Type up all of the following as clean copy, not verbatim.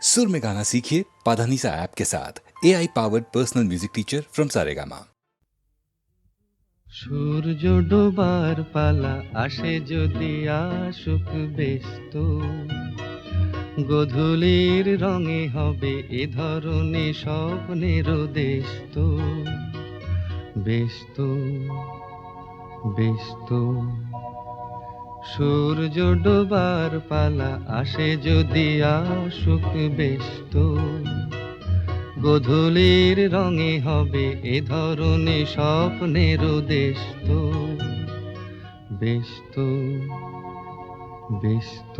सुर में गाना सीखिए पाधानीसा ऐप के साथ। AI powered personal music teacher from Saregama. সূর্য ডোবার পালা আসে যদি আসুক ব্যস্ত, গোধূলির রঙে হবে এ ধরনে স্বপ্নের দেশ তো। ব্যস্ত ব্যস্ত সূর্য ডোবার পালা আসে যদি আসুক ব্যস্ত, গোধূলির রঙে হবে এ ধরনে স্বপ্নের দেশ তো। ব্যস্ত ব্যস্ত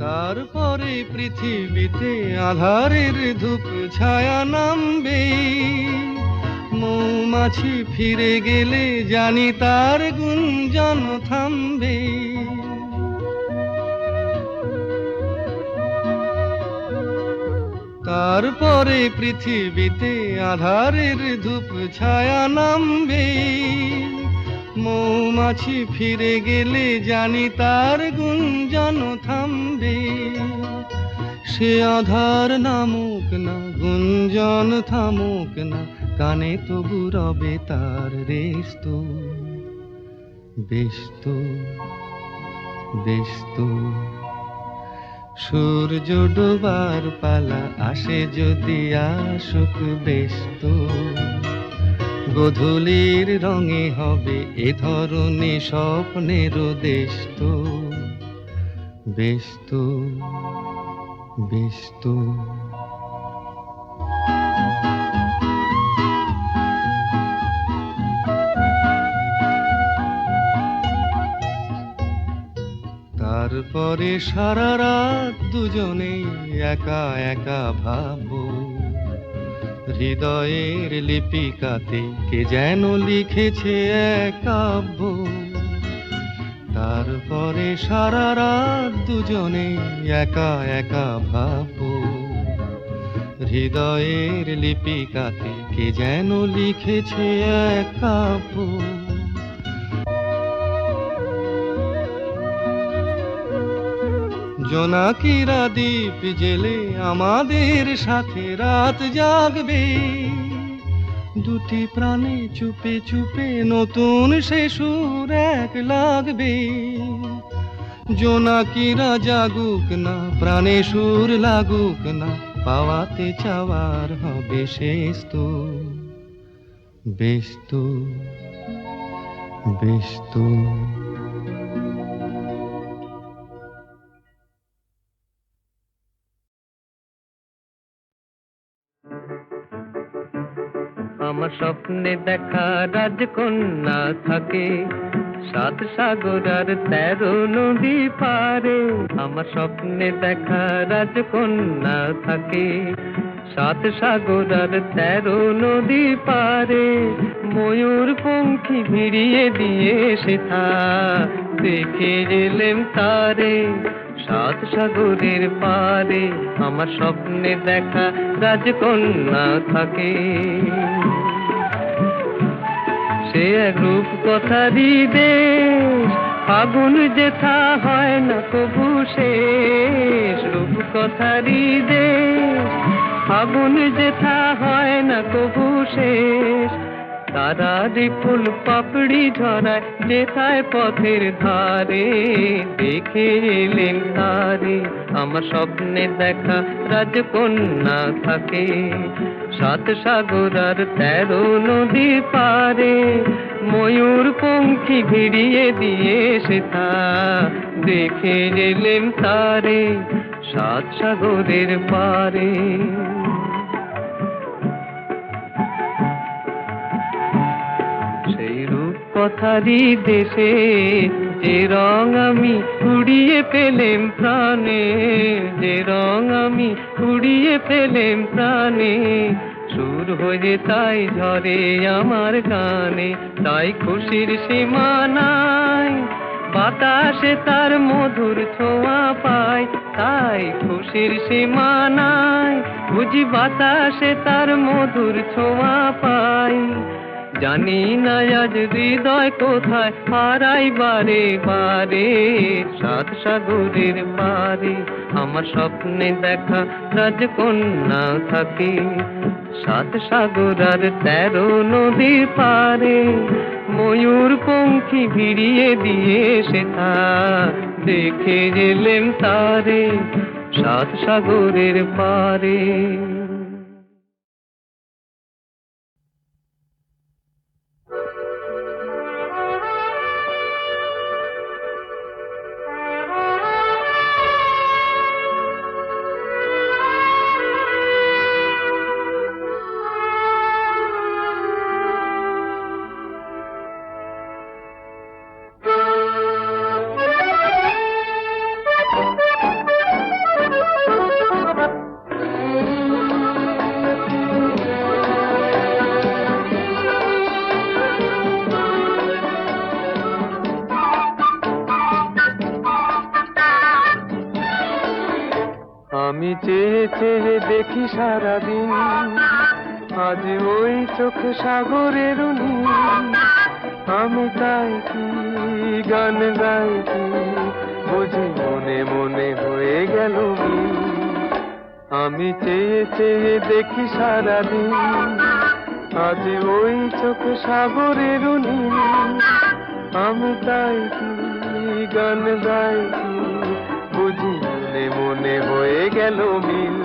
তারপরে পৃথিবীতে আঁধারের ধূপ ছায়া নামবে, মৌমাছি ফিরে গেলে জানি তার গুঞ্জন থামবে। তারপরে পৃথিবীতে আঁধারের ধূপ ছায়া নামবে, মৌমাছি ফিরে গেলে জানি তার গুঞ্জন থামবে। সে আধার নামুক না, গুঞ্জন থামুক না, কানে তবু রবে তার রেশ তো। ব্যস্ত ব্যস্ত সূর্য ডোবার পালা আসে যদি আসুক ব্যস্ত, গোধূলির রঙে হবে এ ধরনে স্বপ্নের দেশ তো। ব্যস্ত ব্যস্ত তারপরে সারা রাত দুজনে একা একা ভাববো, হৃদয়ের লিপিকাতে কে যেন লিখেছে এক কাব্য। তারপরে সারা রাত দুজনে একা একা ভাববো, হৃদয়ের লিপিকাতে কে যেন লিখেছে এক কাব্য। জোনাকিরা দ্বীপ জেলে আমাদের সাথে রাত জাগবে, দুটি প্রাণে চুপে চুপে নতুন সে সুর এক লাগবে। জোনাকিরা জাগুক না, প্রাণে সুর লাগুক না, পাওয়াতে চাওয়ার হবে শেষ তো। ব্যস্ত ব্যস্ত আমার স্বপ্নে দেখা রাজকন্যা থাকে 7 সাগর আর 13 নদী পারে। আমার স্বপ্নে দেখা রাজকন্যা থাকে 7 সাগর আর 13 নদী পারে। ময়ূর পঙ্খী ভিড়িয়ে দিয়ে সেথা দেখে এলেম তারে 7 সাগরের পারে। আমার স্বপ্নে দেখা রাজকন্যা থাকে। সে এক রূপ কথারই দেশ, ফাগুন যেথা হয় না কবু শেষ। রূপ কথারই দেশ, ফাগুন যেথা হয় না কবু শেষ। তারারি ফুল পাপড়ি ঝরায় যেথায় পথের ধারে, দেখে এলেন তারে। আমার স্বপ্নে দেখা রাজকন্যা থাকে 7 সাগর আর 13 নদী পারে। ময়ূর পঙ্খী ভিড়িয়ে দিয়ে সেথা দেখে এলেন তারে 7 সাগরের পারে। সেই রূপ কথারই দেশে যে রং আমি কুড়িয়ে পেলেম প্রাণে, যে রং আমি কুড়িয়ে পেলেম প্রাণে। সুর হয়ে তাই ঝরে আমার গানে, তাই খুশির সীমা নাই। বাতাসে তার মধুর ছোঁয়া পাই, তাই খুশির সীমা নাই। বুঝি বাতাসে তার মধুর ছোঁয়া পাই। জানি না আজ হৃদয় কোথায় হারাই বারে বারে, সাত সাগরের পারে আমার স্বপ্নে দেখা রাজকন্যা থাকে, সাত সাগর আর 13 নদীর পারে, ময়ূর পঙ্খী ভিড়িয়ে দিয়ে সেথা দেখে গেলেন তারে, সাত সাগরের পারে। আমি চেয়ে চেয়ে দেখি সারাদিন, আজ ওই চোখে সাগরের নীল, আমি তাই কি গান গাই কি বুঝি মনে মনে হয়ে গেল মিল। আমি চেয়ে চেয়ে দেখি সারাদিন, আজ ওই চোখে সাগরের নীল, আমি তাই কি গান গাই কি বুঝি মনে মনে হয়ে গেল মিল।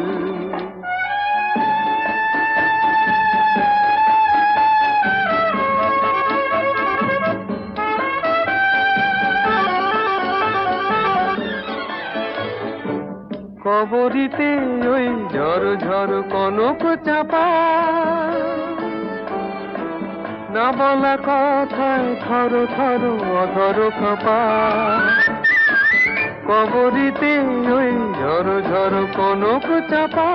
কবরিতে ওই ঝড় ঝড় কনক চাপা, না বলা কথায় থর থর অধর কাঁপা। কবরিতে ওই ঝড় ঝড় কনক চাপা,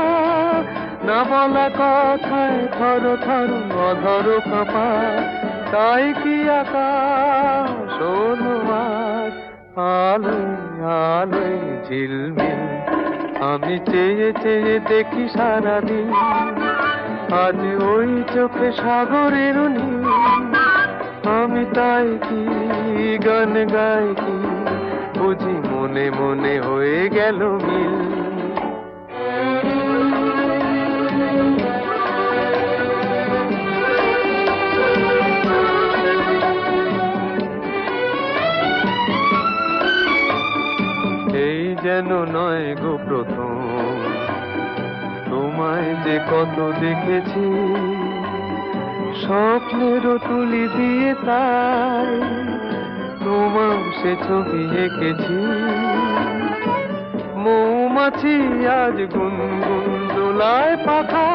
না বলা কথায় থর থর অধর কাঁপা। তাই কি আকাশ হলো আজ আলোয় আলোয় ঝিলমিল। আমি চেয়ে চেয়ে দেখি সারাদিন, আজ ওই চোখে সাগরের নীল, আমি তাই কি গান গাই কি বুঝি মনে মনে হয়ে গেল মিল। এই যেন নয় গো প্রথম, তোমায় যে কত দেখেছি, স্বপ্নেরও তুলি দিয়ে তাই তোমার সে ছবি এঁকেছি। মৌমাছি আজ গুনগুন দোলায় পাখা,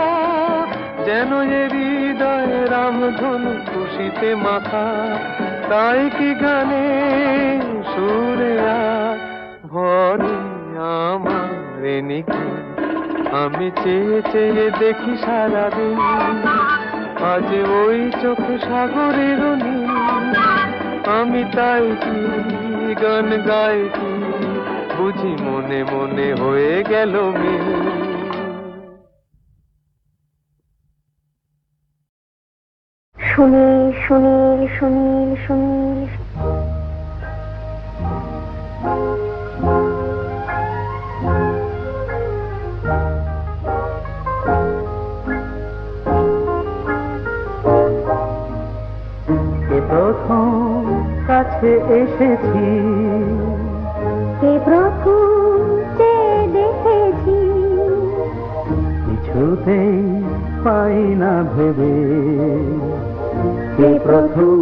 যেন এ হৃদয় রামধনু খুশিতে মাথা। তাই কি গানে সুরে ভরে আমার নিকি। আমি চেয়ে চেয়ে দেখি সারাদিন, আজ ওই চোখে সাগরের নীল, আমি তাই কি গান গাই কি বুঝি মনে মনে হয়ে গেল মিল। সুনীল সুনীল সুনীল সুনীল প্রথম কাছে এসেছি, কে প্রথম চেয়ে দেখেছি, কিছুতেই পাই না ভেবে, কে প্রথম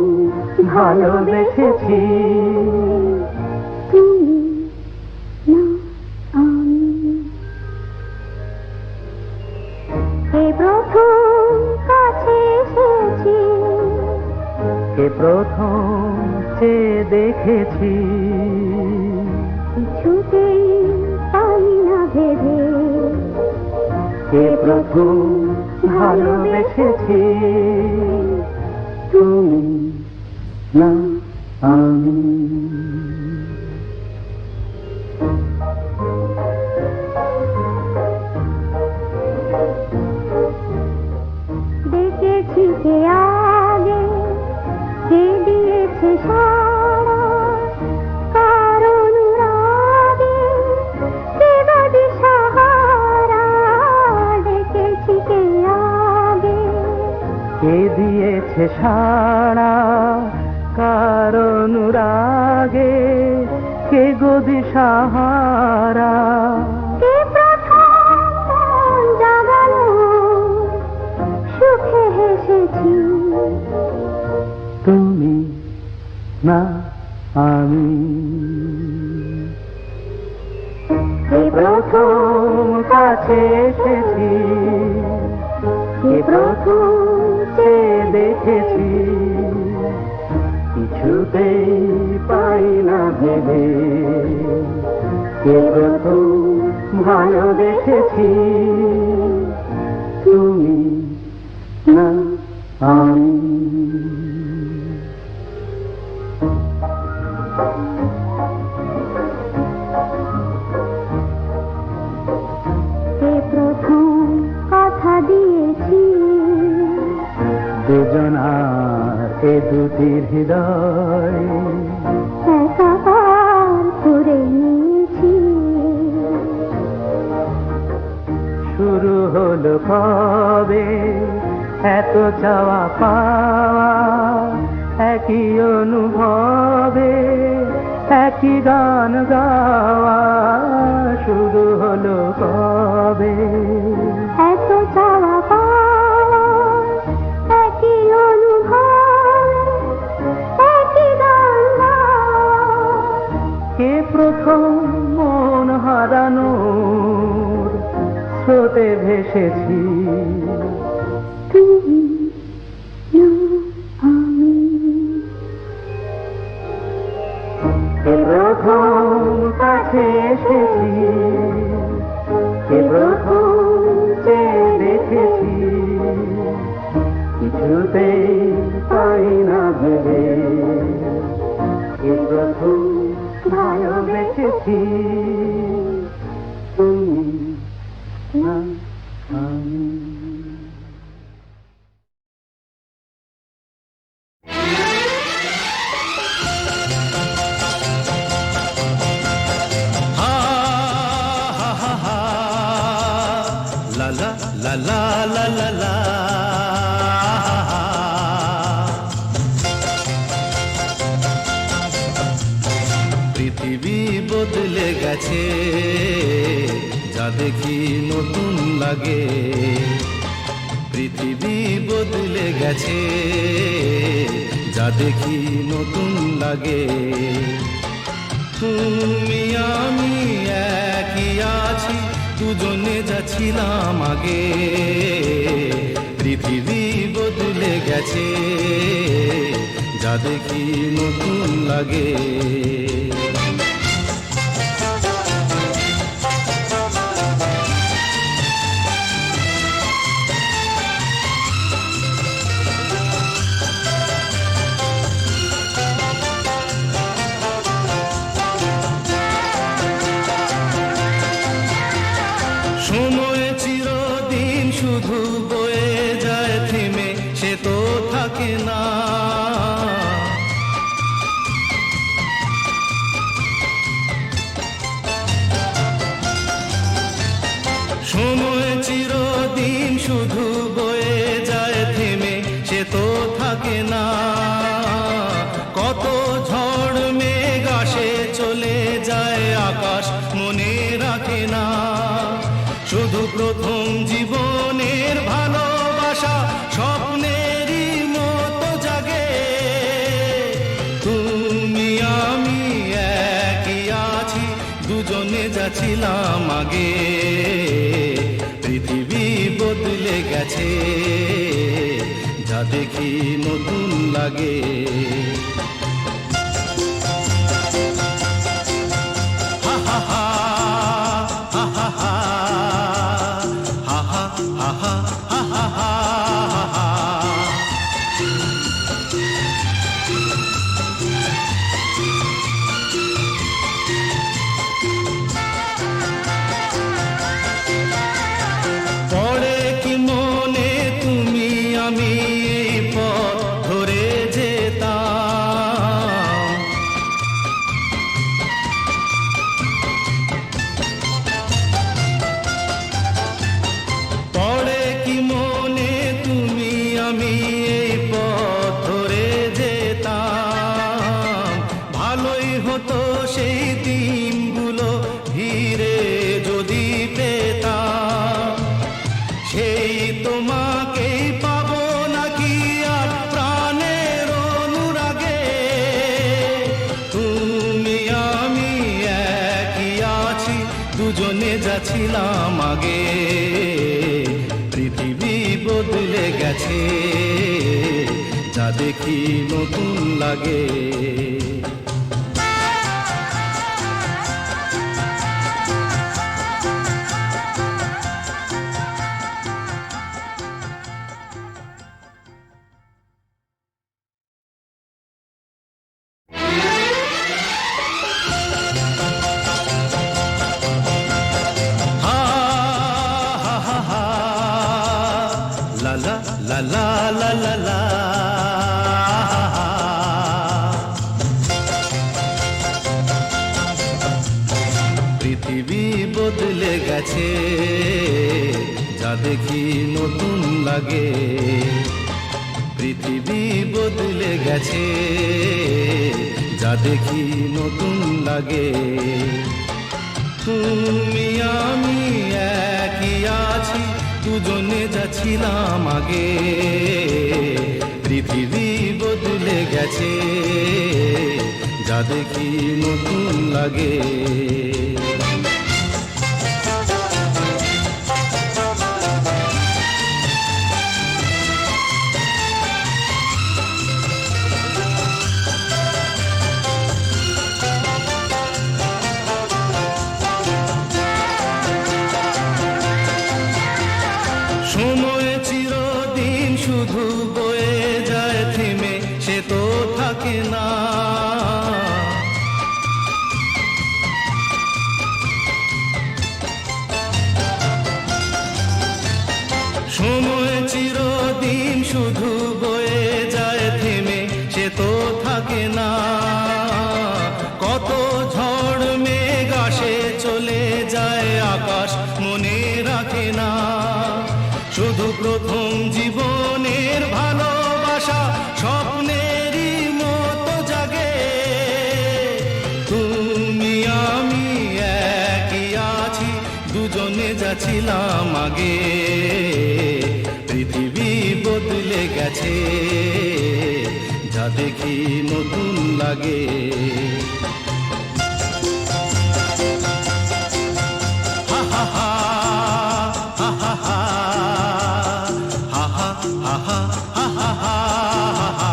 ভালোবেসেছি। তুমি না আমি, কে প্রথম কাছে এসেছি, কে প্রথম চেয়ে দেখেছি, কিছুতেই পাই না ভেবে, কে প্রথম ভালোবেসেছি। তুমি না আমি। দেখেছি কে আগে কে দিয়েছে সাড়া কার অনুরাগে, কে গো দিশাহারা? কে প্রথম মন জাগালো, সুখে হেসেছি। তুমি না আমি। কে প্রথম কাছে এসেছি, কে প্রথম চেয়ে দেখেছি, কিছুতেই পাই না ভেবে। কে প্রথম ভালোবেসেছি, তুমি না আমি। কে প্রথম কথা দিয়েছি, দুজনার এ দুটি হৃদয় একাকার করে নিয়েছি। শুরু হলো কবে এত চাওয়া পাওয়া, একই অনুভবে একই গান গাওয়া। শুরু হলো কবে এত চাওয়া পাওয়া, একই অনুভব, একই গান গাওয়া। কে প্রথম মন হারানোর স্রোতে ভেসেছি, তুমি না আমি। কে প্রথম কাছে এসেছি, কে প্রথম চেয়ে দেখেছি, কিছুতেই পাই না ভেবে। কে প্রথম ভালোবেসেছি, তুমি না আমি। La la la la la la la. পৃথিবী বদলে গেছে, যা দেখি নতুন লাগে। পৃথিবী বদলে গেছে, যা দেখি নতুন লাগে। তুমি আমি একই আছি, দুজনে যাচ্ছিলাম আগে। পৃথিবী বদলে গেছে, যা দেখি নতুন লাগে। সময় চিরদিন শুধু বয়ে যায় থেমে, সে তো থাকে না। সময় চিরদিন শুধু বয়ে যায় থেমে, সে তো থাকে না। কত ঝড় মেঘ আসে চলে যায়, আকাশ মনে রাখে না। শুধু প্রথম জীবনের ভালোবাসা স্বপ্নেরই মতো জাগে। তুমি আমি একই আছি, দুজনে যাচ্ছিলাম আগে। পৃথিবী বদলে গেছে, যা দেখি নতুন লাগে। হা হা হা হা হা হা হা হা হা হা হা। পড়ে কি মনে তুমি আমি এই পথ ধরে যেতাম, যাচ্ছিলাম আগে, পৃথিবী বদলে গেছে, যা দেখি নতুন লাগে। La la la la la, পৃথিবী বদলে গেছে, যা দেখি নতুন লাগে। পৃথিবী বদলে গেছে, যা দেখি নতুন লাগে। তুমি আমি একই আছি, দুজনে যাচ্ছিলাম আগে, পৃথিবী বদলে গেছে, যা দেখি নতুন লাগে। সময় চিরদিন শুধু বয়ে যায় থেমে, সে তো থাকে না। সময় চিরদিন শুধু বয়ে যায় থেমে, সে তো থাকে না। কত ঝড় মেঘ আসে চলে যায়, আকাশ মনে রাখে না। শুধু প্রথম জীবনের ভালোবাসা স্বপ্নেরই মতো জাগে। তুমি আমি একই আছি, দুজনে যাচ্ছিলাম আগে, পৃথিবী বদলে গেছে, যা দেখি নতুন লাগে। হা হা হা হা হা হা, ha ha ha ha ha ha ha ha.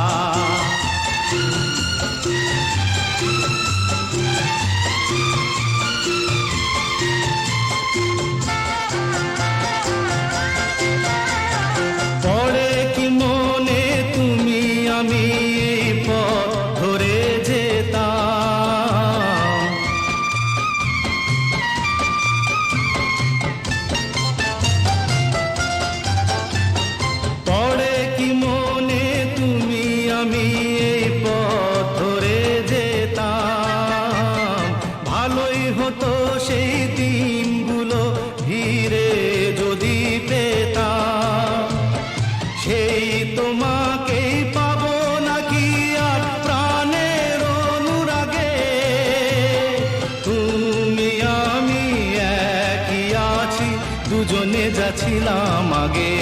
পড়ে কি মনে তুমি আমি এই পথ ধরে যেতাম, পড়ে কি মনে তুমি আমি এই পথ ধরে যেতাম। ভালোই হতো সেই দিনগুলো ধীরে যদি পেতাম, সেই তোমাকেই পাবো নাকি আর প্রাণের অনুরাগে। তুমি আমি একই আছি, দুজনে যাচ্ছিলাম আগে,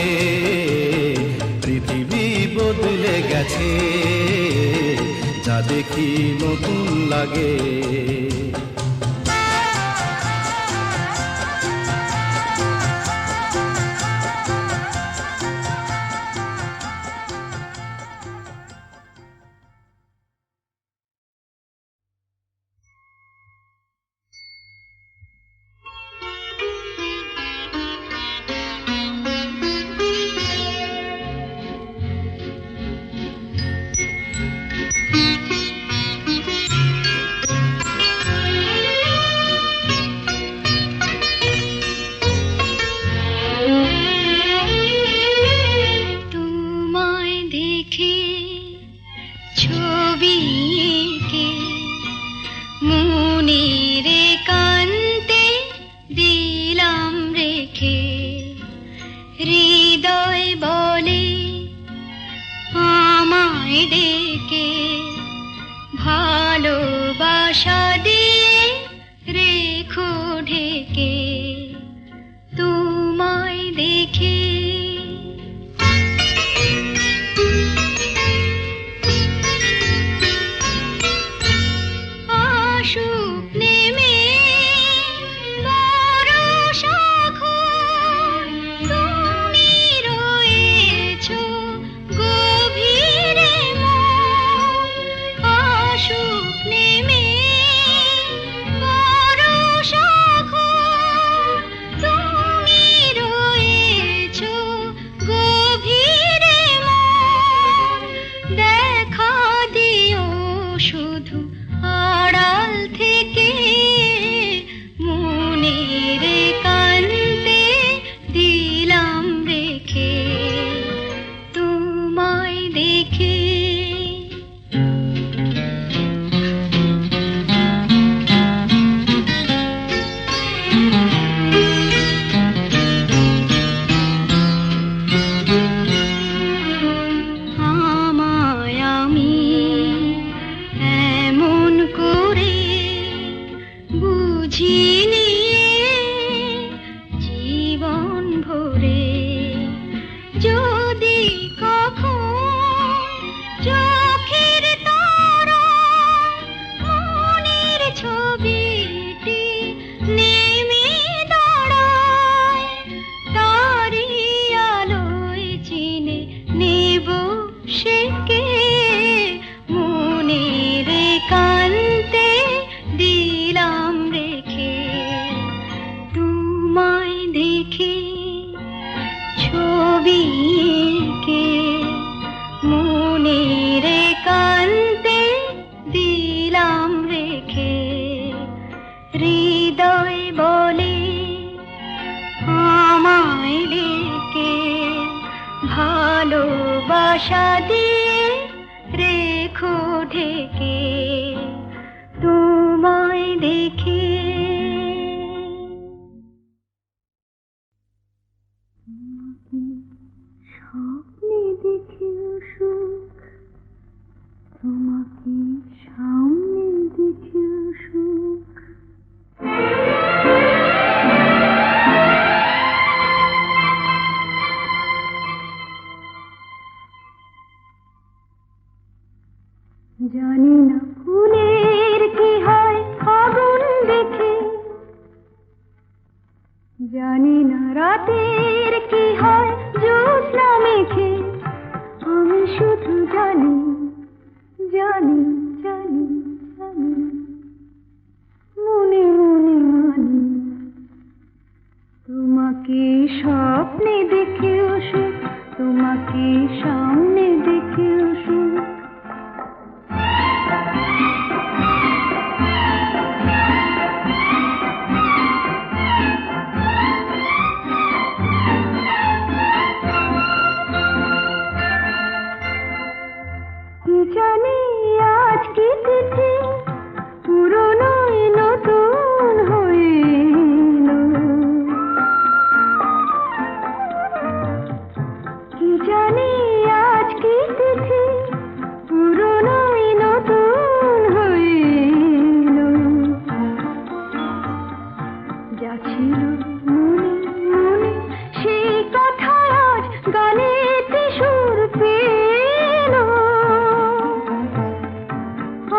পৃথিবী বদলে গেছে, যা দেখি নতুন লাগে। ডেকে ভালোবাসা দিয়ে রেখো ঢেকে তোমায় দেখে। আসুক নেমে বড় শুধু আড়াল থেকে মনের কান্তে দিলাম রেখে তোমায় দেখে। আমায় আমি এমন করে বুঝিনি জীবন ভরে, যদি কখন চোখের তারায় মনের ছবিটি নেমে দাঁড়ায়, তারি আলোয় চিনে নেব সেকে মনের কান্তে দিলাম রেখে তোমায় দেখে ছবি এঁকে মনের কান্তে দিলাম রেখে। হৃদয় বলে আমায় ডেকে ভালোবাসা দিয়ে রেখো ঢেকে তোমায় দেখে। স্বপ্নে দেখে সুখ, তোমাকে সামনে দেখে সুখ। জানি না ফুলের কি হয় আগুন দেখে, জানি না রাতের কি হয় জ্যোৎস্না মেখে, আমি শুধু জানি জানি জানি জানি মনে মনে মানি তোমাকে স্বপ্নে দেখে সুখ, তোমাকে সামনে দেখে সুখ। জানি আজ কি তিথি পুরনো নতুন হয়ে এলো, কি জানি আজ কি তিথি পুরনো নতুন হয়ে এলো, যা ছিল মনে মনে সেই কথা আজ গানেতে সুর পেল,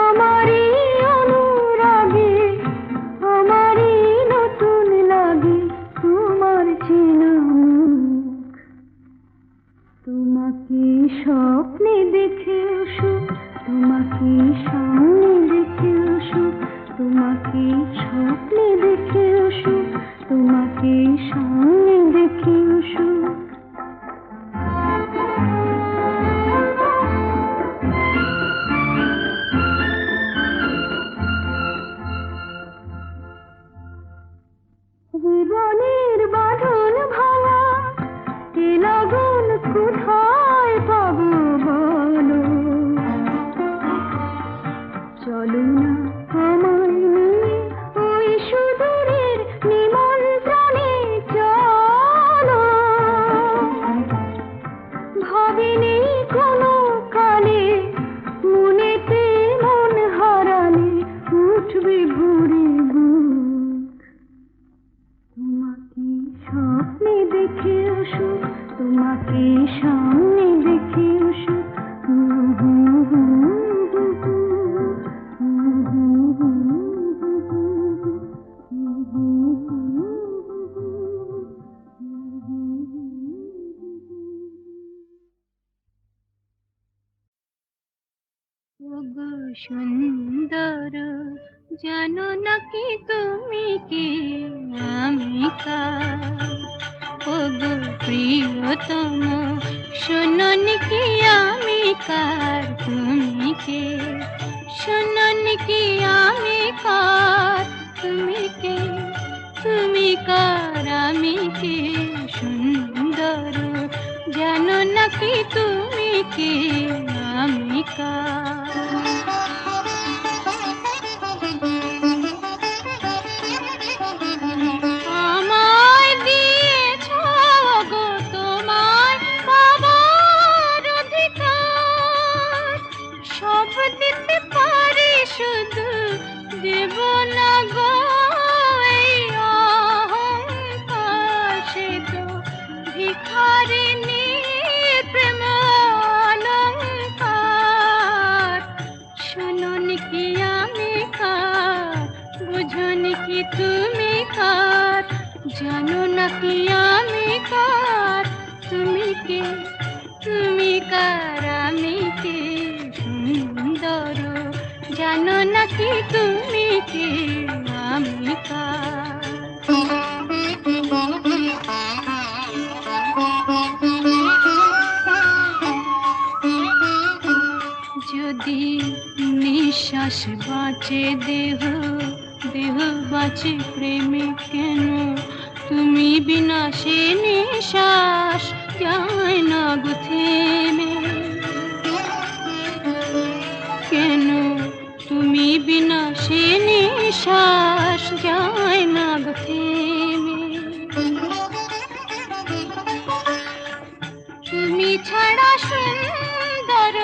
আমারই অনুরাগে আমারই নতুন লাগে তোমার চেনা মুখ। তোমাকে স্বপ্নে দেখে সুখ, তোমাকে সামনে দেখে সুখ, তোমাকে স্বপ্নে দেখে সুখ, তোমাকে সামনে দেখে সুখ। জীবনের বাঁধন ভাঙা এ লগন কোথায় পাবো বলো, চলো না আমায় নিয়ে ওই সুদূরের নিমন্ত্রণে চলো, ভাবিনি কোনো কালে মনেতে মন হারালে উঠবে ভরে বুক। তোমাকে স্বপ্নে দেখে সুখ, তোমাকে সামনে দেখে সুখ। ওগো সুন্দর জানো নাকি তুমি কি আমি কার, ওগো প্রিয়তম শোনো নাকি আমি কার, তুমি কে শুনুন কি আমি কার, তুমি কে, তুমি কার, আমি কে সুন্দর, জানো নাকি তুমি কে আমি কার। আমায় দিয়েছ গো তোমার বাবার অধিকার, সব দিতে পারি শুধু দেব না গো এই অহংকার, সে তো ভিখারিনী প্রেম অলংকার। শুনুন কি আমি কার, বুঝুন কি তুমি কার, জানো নাকি আমি কার, তুমি কে, তুমি কার, আমি কে সুন্দর, জানো নাকি তুমি কে আমি কার। যদি নিঃশ্বাস বাঁচে দেহ, দেহ বাঁচে প্রেমে কেন, তুমি বিনা সে নিঃশ্বাস যায় না গো থেমে। কেন তুমি বিনা সে নিঃশ্বাস যায় না গো থেমে। তুমি ছাড়া সুন্দর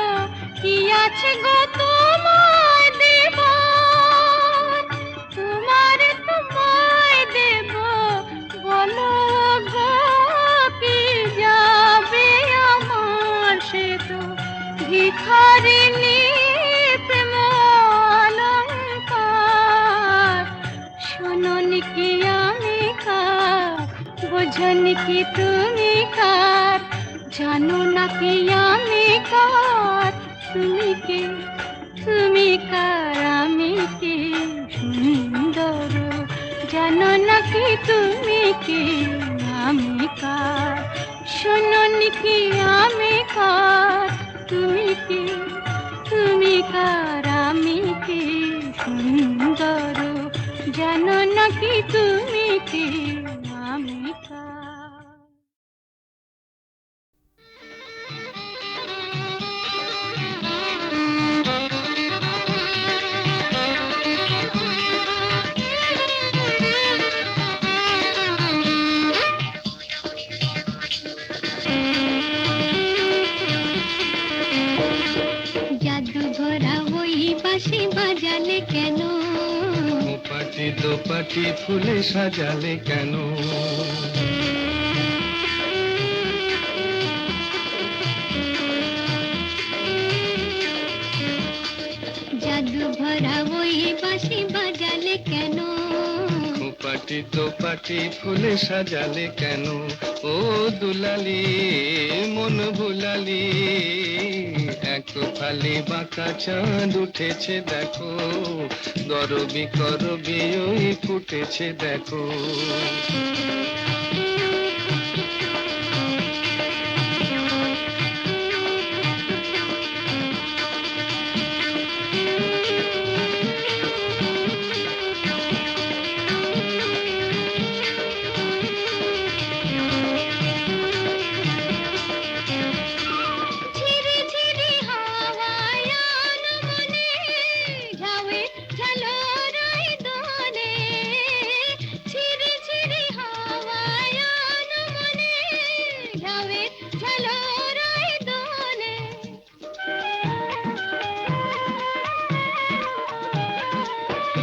কি আছে গো তোমায় দেবার, তোমার তোমায় দেব বলো গো কি যাবে আমার, সে তো ভিখারিনী প্রেম অলংকার। শুনুন কি আমি কার, বোঝুন কি তুমি কার, জানো নাকি আমি কার, তুমি কে, তুমি কার, আমি কে সুন্দর, জানো নাকি তুমি কে আমি কার। শুনুন কি আমি কার, তুমি কে, তুমি কার, আমি কে সুন্দর, জানো নাকি তুমি কে আমি কার। জাদু ঘোরা ওই বাঁশি বাজালে কেন, পাটি দোপাটি ফুলে সাজালে কেন, জাদু ভরা ওই বাঁশি বাজালে কেন, পাটি দোপাটি ফুলে সাজালে কেন, ও দুলালি মন ভুলালি, এক ফালি বাঁকা চাঁদ উঠেছে দেখো, গরবি করবি ওই ফুটেছে দেখো। ঝিরি ঝিরি হাওয়ায় আনমনে ঝাউয়ে ঝালরাই দোলে, ঝিরি ঝিরি হাওয়ায় আনমনে ঝাউয়ে ঝালরাই দোলে।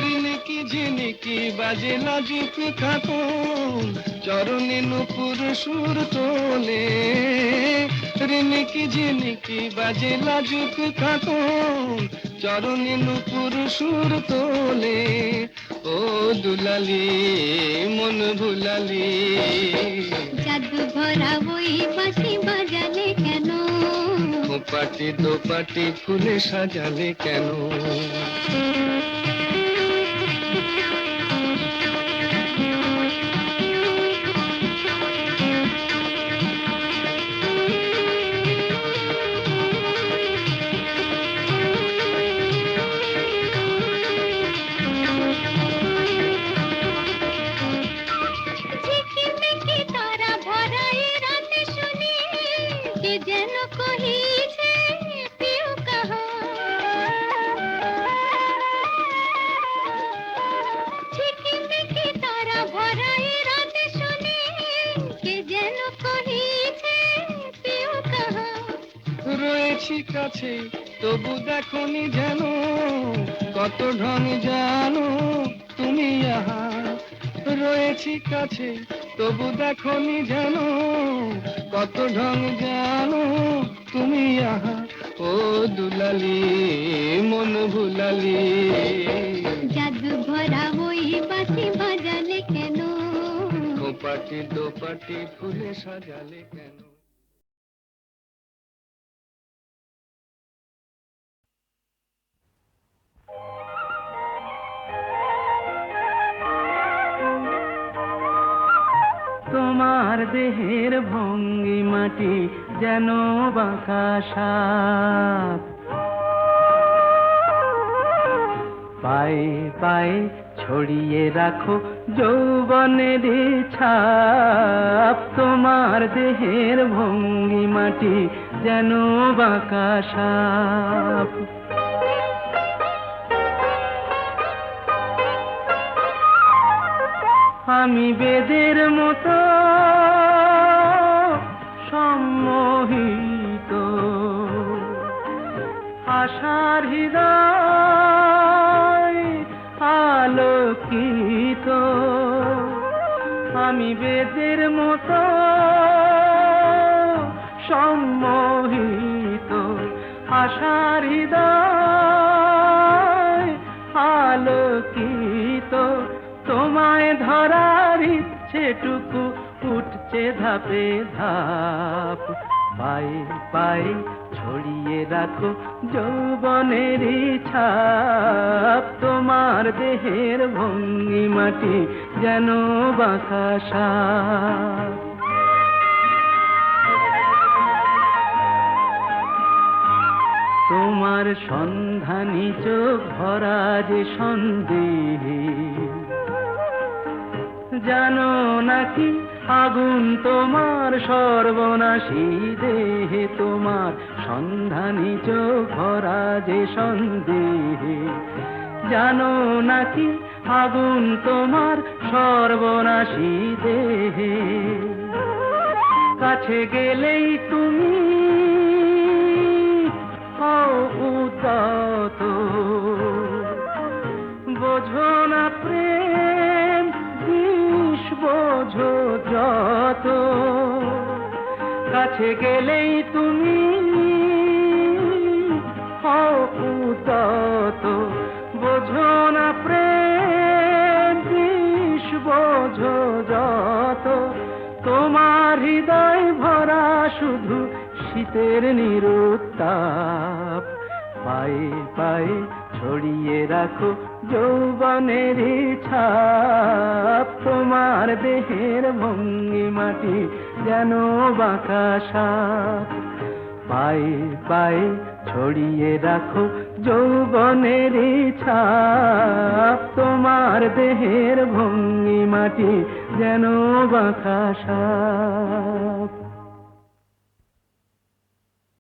রিনিকি ঝিনিকি বাজে লাজুক খাতুন, চরণে নুপুর সুর তোলে, রিনিকি ঝিনিকি বাজে লাজুক খাতুন, চরণে নুপুর সুর তোলে, ও দুলালি মন ভুলালি। জাদু ভরা ওই বাঁশি বাজালে কেন, পাটি দোপাটি ফুলে সাজালে কেন, রয়েছি কাছে তবু দেখনি যেন কত ঢং জানো তুমি আহা রয়েছি কাছে তবু দেখনি যেন কত ঢং জানো তুমি আহা ও দুলালি মন ভুলালি জাদু ভরা ওই বাঁশি বাজালে কেন দোপাটি দোপাটি ফুলে সাজালে কেন তোমার দেহের ভঙ্গিমাটি যেন বাঁকা সাপ, পায়ে পায়ে ছড়িয়ে রাখো যৌবনের ছাপ। তোমার দেহের ভঙ্গিমাটি যেন বাঁকা সাপ। আমি বেদের মতো সম্মোহিত, আশার হৃদয় আলোকিত। আমি বেদের মতো সম্মোহিত, আশার হৃদয় আলোকিত। তোমায় ধরার ইচ্ছেটুকু উঠছে ধাপে ধাপ, পায়ে পায়ে ছড়িয়ে রাখো যৌবনের ছাপ। তোমার দেহের ভঙ্গিমাটি যেন বাঁকা সাপ। তোমার সন্ধানী চোখ ভরা যে সন্দেহে, জানো নাকি আগুন তোমার সর্বনাশী দেহে। তোমার সন্ধানী চোখ ভরা যে সন্দেহে, জানো নাকি আগুন তোমার সর্বনাশী দেহে। কাছে গেলেই তুমি উদাত, বোঝো না প্রেম বিষ বোঝো যত। কাছে গেলেই তুমি উদাত, বোঝো না প্রেম বিষ বোঝো যত। তোমার হৃদয় ভরা শুধু শীতের নিরুত্তাপ, পায়ে পায়ে ছড়িয়ে রাখো যৌবনের ছাপ। তোমার দেহের ভঙ্গিমাটি যেন বাঁকা সাপ, পায়ে পায়ে ছড়িয়ে রাখো যৌবনের ছাপ। তোমার দেহের ভঙ্গিমাটি যেন বাঁকা সাপ।